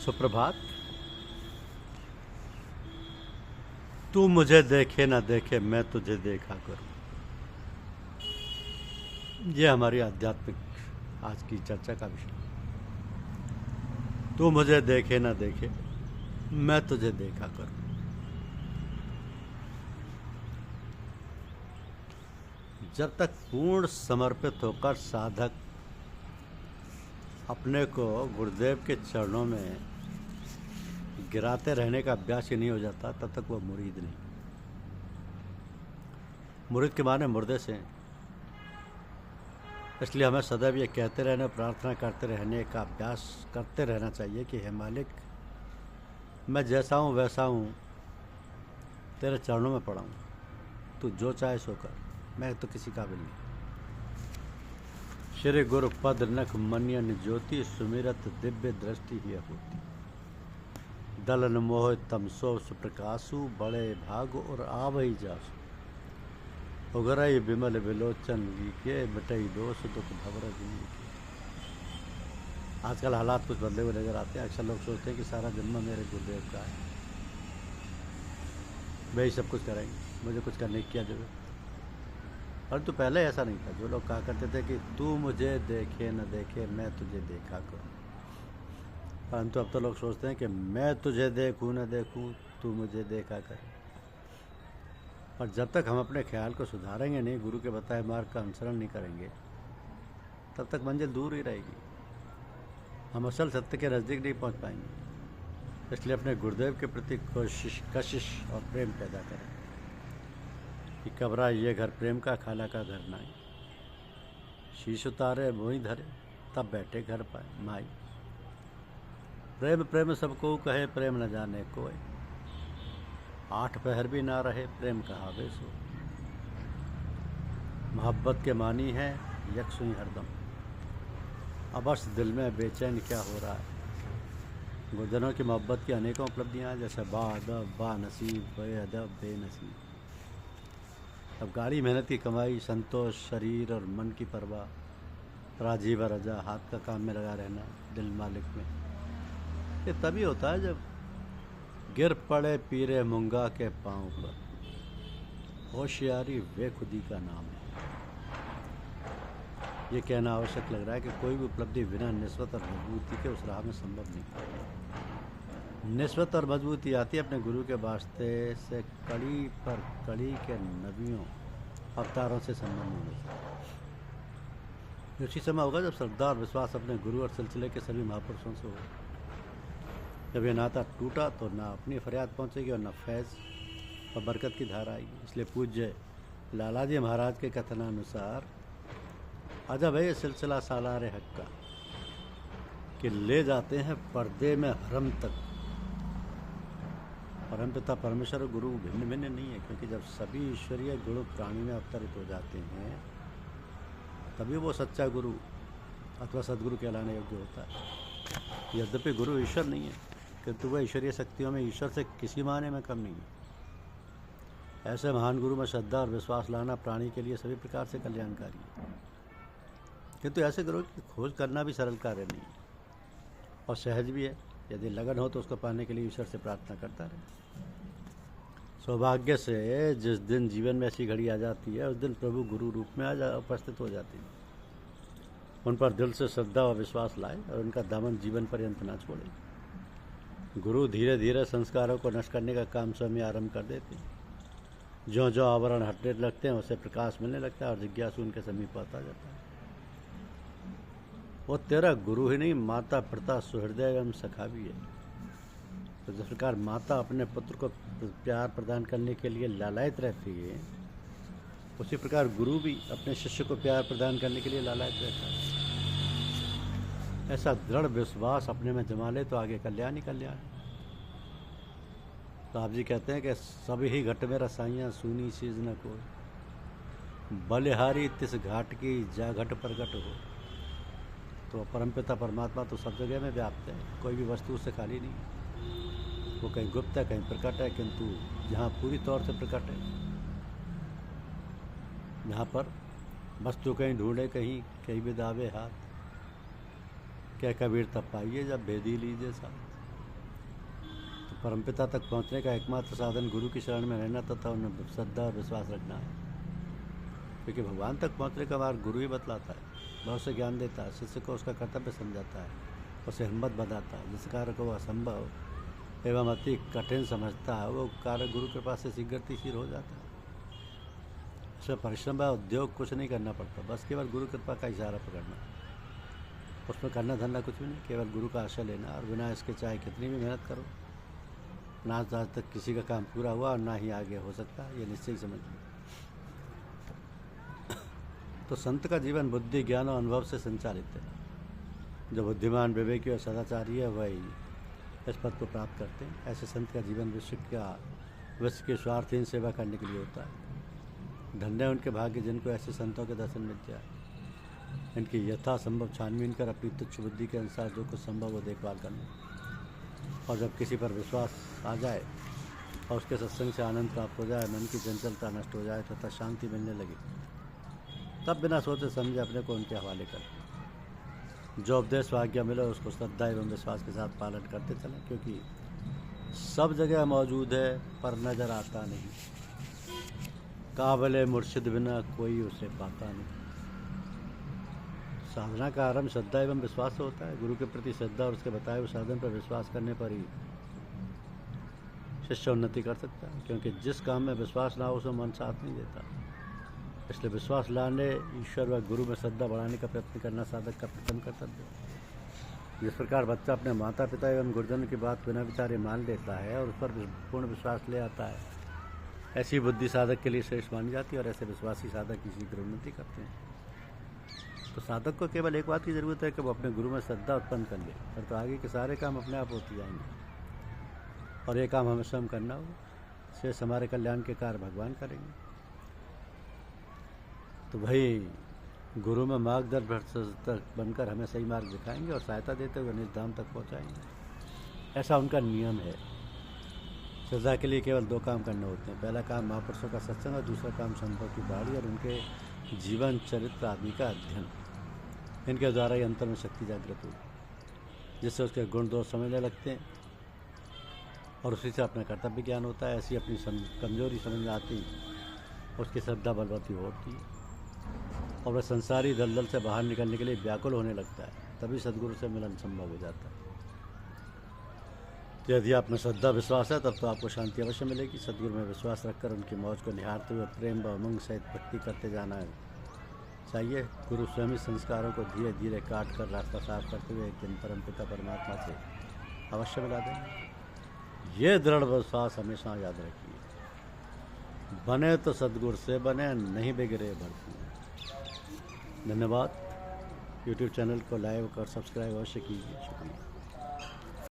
सुप्रभात। तू मुझे देखे ना देखे, मैं तुझे देखा करूं। ये हमारी आध्यात्मिक आज की चर्चा का विषय। तू मुझे देखे ना देखे, मैं तुझे देखा करूं। जब तक पूर्ण समर्पित होकर साधक अपने को गुरुदेव के चरणों में गिराते रहने का अभ्यास ही नहीं हो जाता, तब तक वो मुरीद नहीं। मुरीद के माने मुर्दे से। इसलिए हमें सदैव ये कहते रहने, प्रार्थना करते रहने का अभ्यास करते रहना चाहिए कि हे मालिक, मैं जैसा हूँ वैसा हूँ, तेरे चरणों में पड़ा हूँ। तू जो चाहे सो कर, मैं तो किसी काबिल नहीं। श्री गुरु पद नख मनियन ज्योति, सुमिरत दिव्य दृष्टि ही होती। दलन मोह तमसो सुप्रकाशु, बड़े भाग और आवही जासु। उगरई विमल विलोचन लीके, मिटई दोष दुख भवर जिंदगी। आजकल हालात कुछ बदले हुए नजर आते हैं। अक्सर लोग सोचते हैं कि सारा जन्म मेरे गुरुदेव का है, वे ही सब कुछ करेंगे, मुझे कुछ करने की क्या जरूरत। परंतु पहले ऐसा नहीं था। जो लोग कहा करते थे कि तू मुझे देखे न देखे, मैं तुझे देखा करूं, परंतु अब तो लोग सोचते हैं कि मैं तुझे देखूं न देखूं, तू मुझे देखा कर। और जब तक हम अपने ख्याल को सुधारेंगे नहीं, गुरु के बताए मार्ग का अनुसरण नहीं करेंगे, तब तक मंजिल दूर ही रहेगी। हम असल सत्य के नज़दीक नहीं पहुंच पाएंगे। इसलिए अपने गुरुदेव के प्रति कशिश और प्रेम पैदा करें कि कबरा ये घर प्रेम का, खाला का घर नाई। शीश उतारे मोही धरे, तब बैठे घर पाए माई। प्रेम प्रेम सबको कहे, प्रेम न जाने कोई। 8 पहर भी ना रहे, प्रेम कहावे सो। मोहब्बत के मानी है यकसुई हरदम, अबस दिल में बेचैन क्या हो रहा है। गुरुजनों की मोहब्बत की अनेकों उपलब्धियाँ, जैसे बाअदब, बानसीब, बेअदब, बेनसीब। अब गाड़ी मेहनत की कमाई, संतोष, शरीर और मन की परवाह, राजी व रजा, हाथ का काम में लगा रहना, दिल मालिक में। ये तभी होता है जब गिर पड़े पीरे मुंगा के पांव पर। होशियारी वे खुदी का नाम है। ये कहना आवश्यक लग रहा है कि कोई भी उपलब्धि बिना निस्बत और मजबूती के उस राह में संभव नहीं। निस्बत और मजबूती आती है अपने गुरु के वास्ते से कड़ी पर कड़ी के नबियों अवतारों से संबंध होने से। उसी समय होगा जब श्रद्धा और विश्वास अपने गुरु और सिलसिले के सभी महापुरुषों से होगा। जब ये नाता टूटा तो ना अपनी फरियाद पहुंचेगी और ना फैज़ और बरकत की धारा आएगी। इसलिए पूज्य लालाजी महाराज के कथनानुसार अजब है ये सिलसिला सालारे हक का, कि ले जाते हैं पर्दे में हरम तक। परमपिता परमेश्वर और गुरु भिन्न भिन्न नहीं है, क्योंकि जब सभी ईश्वरीय गुण प्राणी में अवतरित हो जाते हैं, तभी वो सच्चा गुरु अथवा सदगुरु कहलाने योग्य होता है। यद्यपि गुरु ईश्वर नहीं है, किंतु वह ईश्वरीय शक्तियों में ईश्वर से किसी माने में कम नहीं है। ऐसे महान गुरु में श्रद्धा और विश्वास लाना प्राणी के लिए सभी प्रकार से कल्याणकारी है। किंतु ऐसे गुरु की खोज करना भी सरल कार्य नहीं है और सहज भी है। यदि लगन हो तो उसको पाने के लिए ईश्वर से प्रार्थना करता रहे। सौभाग्य से जिस दिन जीवन में ऐसी घड़ी आ जाती है, उस दिन प्रभु गुरु रूप में उपस्थित हो जाती है। उन पर दिल से श्रद्धा और विश्वास लाए और उनका दामन जीवन पर्यंत ना छोड़े। गुरु धीरे धीरे संस्कारों को नष्ट करने का काम स्वयं आरंभ कर देते हैं। जो जो आवरण हटने लगते हैं, उससे प्रकाश मिलने लगता है और जिज्ञासु उनके समीप आता जाता है। वो तेरा गुरु ही नहीं, माता पिता सुहृदय एवं सखा भी है। तो जिस प्रकार माता अपने पुत्र को प्यार प्रदान करने के लिए लालायित रहती है, उसी प्रकार गुरु भी अपने शिष्य को प्यार प्रदान करने के लिए लालायित रहता है। ऐसा दृढ़ विश्वास अपने में जमा ले तो आगे कल्याण ही कल्याण। तो आप जी कहते हैं कि सभी ही घट में रसाइयाँ, सूनी चीज न कोई, बलिहारी तिस घाट की जा घट प्रगट हो। तो परमपिता परमात्मा तो सब जगह में व्याप्त है, कोई भी वस्तु उससे खाली नहीं है। वो कहीं गुप्त है, कहीं प्रकट है, किंतु जहाँ पूरी तौर से प्रकट है, जहाँ पर वस्तु कहीं ढूंढे कहीं कहीं भी दावे हाथ। क्या कबीर तब पाइए जब भेदी लीजिए साथ। परमपिता तक पहुँचने का एकमात्र साधन गुरु की शरण में रहना तथा उन्हें श्रद्धा और विश्वास रखना है, क्योंकि भगवान तक पहुँचने का मार्ग गुरु ही बतलाता है। वह उसे ज्ञान देता है, शिष्य को उसका कर्तव्य समझाता है, उसे हिम्मत बनाता है। जिस कार्य को वह असंभव एवं अति कठिन समझता है वो कार्य गुरु कृपा से शीघ्रतिशीघ्र हो जाता है। इसमें परिश्रम व उद्योग कुछ नहीं करना पड़ता, बस केवल गुरु कृपा का इशारा पकड़ना। उसमें करना धरना कुछ भी नहीं, केवल गुरु का आश्रय लेना, और बिना इसके चाहे कितनी भी मेहनत करो ना आज तक किसी का काम पूरा हुआ और ना ही आगे हो सकता, ये निश्चय ही समझ लो। तो संत का जीवन बुद्धि, ज्ञान और अनुभव से संचालित है। जो बुद्धिमान, विवेकी और सदाचारी है वही इस पद को प्राप्त करते हैं। ऐसे संत का जीवन विश्व की स्वार्थहीन सेवा करने के लिए होता है। धन्य उनके भाग्य जिनको ऐसे संतों के दर्शन मिल जाए। इनकी यथासंभव छानबीन कर अपनी तुच्छ बुद्धि के अनुसार जो कुछ संभव हो देखभाल करना, और जब किसी पर विश्वास आ जाए और उसके सत्संग से आनंद प्राप्त हो जाए, मन की चंचलता नष्ट हो जाए तथा शांति मिलने लगे, तब बिना सोचे समझे अपने को उनके हवाले कर जो उपदेश व आज्ञा मिले उसको श्रद्धा एवं विश्वास के साथ पालन करते चलें, क्योंकि सब जगह मौजूद है पर नजर आता नहीं। काबिल मुर्शिद बिना कोई उसे पाता नहीं। साधना का आरंभ श्रद्धा एवं विश्वास से होता है। गुरु के प्रति श्रद्धा और उसके बताए हुए साधन पर विश्वास करने पर ही शिष्य उन्नति कर सकता है, क्योंकि जिस काम में विश्वास ना हो उसमें मन साथ नहीं देता। इसलिए विश्वास लाने, ईश्वर व गुरु में श्रद्धा बढ़ाने का प्रयत्न करना साधक का प्रथम कर्तव्य है। जिस प्रकार बच्चा अपने माता पिता एवं गुरुजनों की बात बिना विचारे मान लेता है और उस पर पूर्ण विश्वास ले आता है, ऐसी बुद्धि साधक के लिए श्रेष्ठ मानी जाती है, और ऐसे विश्वासी साधक की शीघ्र उन्नति करते हैं। तो साधक को केवल एक बात की ज़रूरत है कि वो अपने गुरु में श्रद्धा उत्पन्न कर ले, फिर तो आगे के सारे काम अपने आप होते जाएंगे। और ये काम हमें स्वयं करना होगा, शेष हमारे कल्याण के कार्य भगवान करेंगे। तो भाई गुरु में मार्गदर्शक बनकर हमें सही मार्ग दिखाएंगे और सहायता देते हुए निज धाम तक पहुंचाएंगे। ऐसा उनका नियम है। श्रद्धा के लिए केवल दो काम करने होते हैं। पहला काम महापुरुषों का सत्संग और दूसरा काम संतों की बाणी और उनके जीवन चरित्र आदि का अध्ययन। इनके द्वारा ही अंतर में शक्ति जागृत होगी, जिससे उसके गुण दोष समझने लगते हैं और उसी से अपना कर्तव्य ज्ञान होता है। ऐसी अपनी कमजोरी समझ में आती उसकी श्रद्धा बलवती होती है और वह संसारी दलदल से बाहर निकलने के लिए व्याकुल होने लगता है। तभी सद्गुरु से मिलन संभव हो जाता है। तो यदि आप में श्रद्धा विश्वास है तब तो आपको शांति अवश्य मिलेगी। सद्गुरु में विश्वास रखकर उनकी मौज को निहारते हुए प्रेम व उमंग सहित भक्ति करते जाना चाहिए। गुरु स्वयं संस्कारों को धीरे धीरे काट कर रास्ता साफ करते हुए एक दिन परमपिता परमात्मा से अवश्य मिला देंगे। ये दृढ़ विश्वास हमेशा याद रखिए। बने तो सद्गुरु से बने, नहीं बिगड़े भरपूर। धन्यवाद। यूट्यूब चैनल को लाइक और सब्सक्राइब अवश्य कीजिए। शुक्रिया।